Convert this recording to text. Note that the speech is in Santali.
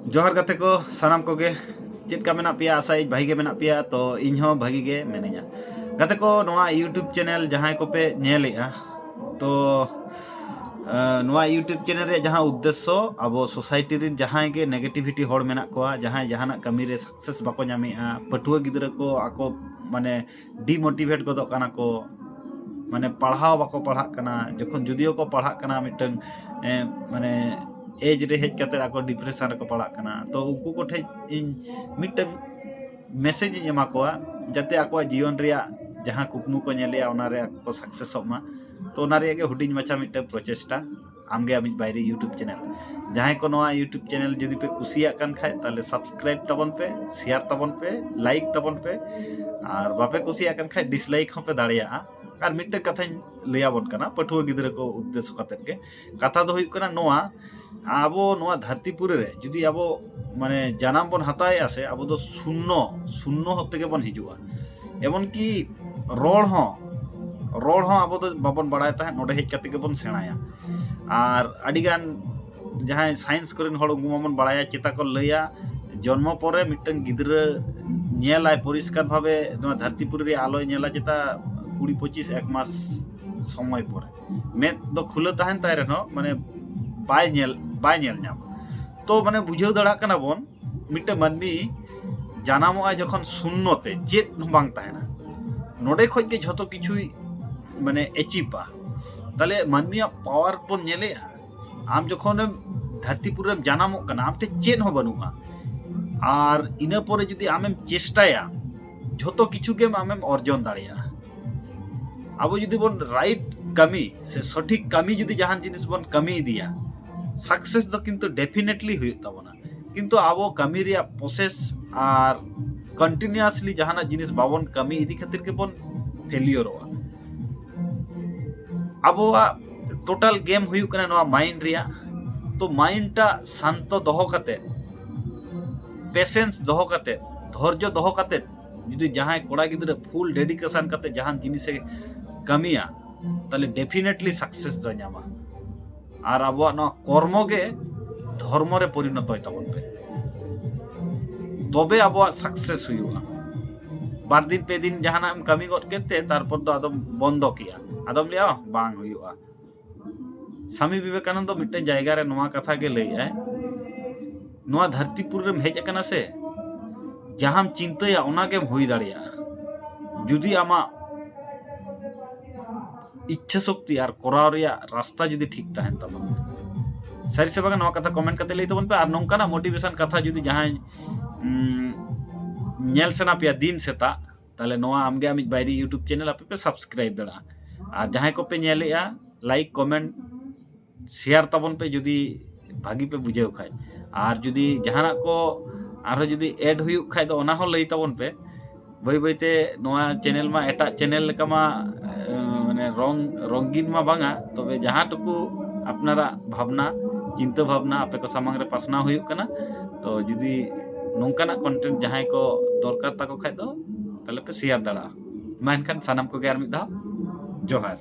जोहार गाते को सानाम कोगे चेद का मेना पिया आशा भागी के मेना पिया तो इन हो भागी के मिनिया गाते को नोआ यूट्यूब चैनल जहां को पे नेलेआ तो नोआ यूट्यूब चैनल रे जहां उद्देश्य अब सोसाइटी रे जहां के नेगेटिविटी होड़ मेना को जहां जहाना कमी रे सक्सेस बाको नामेआ पटुआ गिद्रा को आको माने डिमोटिवेट गोदो काना को माने पढ़ाओ बाको पढ़ा कना जखन जुदियो को पढ़ा कना मिटन माने एज रे हेज कते आको डिप्रेशन रे को पढ़ा कना तो उनको को ठे इन मिटन मैसेज इन एमा को जाते आको जीवन रे जहां कुकमु को नेलिया ओना रे आको सक्सेस मा तो ओना रे के हुडिंग मचा मिटन प्रोचेस्टा आमगे आमिज बायरे यूट्यूब चैनल जहां को नोआ यूट्यूब चैनल जदि पे कुसिया कान खाय ताले सब्सक्राइब तबन पे शेयर तबन पे लाइक तबन पे और बापे कुसिया कान खाय डिसलाइक हो पे दाड़िया और मिट्टे कथा लैयाबन कना पठुआ गिद्रा को उद्देश्य कते के कथा दो हुई कना नोआ आबो नोआ धरतीपुरी रे जुदी आबो माने जानाम बन हताया से आबो दो शून्य शून्य होते के बन हिजुआ एमन की रोड हो आबो दो बाबन बड़ाय ता नोडे हेज कते के बन सेणाया और अडिगान जहां साइंस करेन हड़ उमन बड़ाया चिता को लैया जन्म परे मिटन गिद्रा नेलाय परिष्कार भावे नोआ धरतीपुरी रे आलोय नेला चिता 20-25 एक मास समय परे में दो खुले तहन ताय रेनो माने बाय नेल नाम तो माने बुझाव दड़ा कना बन मिटे मानमी जानामो जखन शून्यते चेत बांग ताहेना नोडे खोज के झतो किछुई माने एचिपा ताले मानमिया पावर बन नेलेया आम जखन धरतीपुर जानामो कना आमते चेत हो बनुआ और इना परे जुदी आमेम चेष्टाया झतो किछु के आमेम अर्जन दाड़िया अब जुदी बन राइट कमी से सठिक कमी जुदी जहां जिनिस बन कमी दिया सक्सेस दो किंतु डेफिनेटली हुई तबना किंतु आबो कमी रिया प्रोसेस और कंटिन्यूअसली जहाना जिनिस बाबन कमी इदी खातिर के बन फेलियर हो आबो टोटल गेम हुई कना नोआ माइंड रिया तो माइंड टा शांत दोहो कते पेशेंस दोहो कते धैर्य दोहो कते जुदी जहां कोड़ा गिद्रा फुल डेडिकेशन कते जहां जिनिस कमिया ताले डेफिनेटली सक्सेस दो नामा और अब कर्म के धर्म रे परिणत होय तबन पे तबे अब सक्सेस हुआ बार दिन पे दिन जहाना हम कमी गट केते तारपर दो आदम बंद किया आदम लिया बांग हुआ स्वामी विवेकानंद मिट्टे जायगा रे नोआ कथा के लई है नोआ धरतीपुर रे हेज कना से जहां चिंताया ओना के हुई दाड़िया जुदी आमा इच्छा शक्ति और कराव रिया रास्ता जुदी ठीक तहन तबन सारी से बागा नोआ कथा कमेंट कते लई तबन पे और नोंकाना मोटिवेशन कथा जुदी जहां नेल सेना पे दिन सेता ताले नोआ आमगे आमिज बायरी यूट्यूब चैनल आपे पे सब्सक्राइब दड़ा और जहां को पे नेलेया लाइक कमेंट शेयर तबन पे जुदी भागी पे बुझेव खाय और जुदी जहाना को आरो जुदी ऐड हुई खाय तो ओना हो लई तबन पे बई बईते नोआ चैनल मा एटा चैनल लेका मा माने रंगीन मा बांगा तबे जहां टुकु अपनारा भावना चिंता भावना आपे को सामंग रे पासना हुई कना तो जुदी नोंकाना कंटेंट जहां को दरकार ताको खाय दो ताले पे शेयर दड़ा मा एनखान सानाम को गे आर मिद धाव जोहार।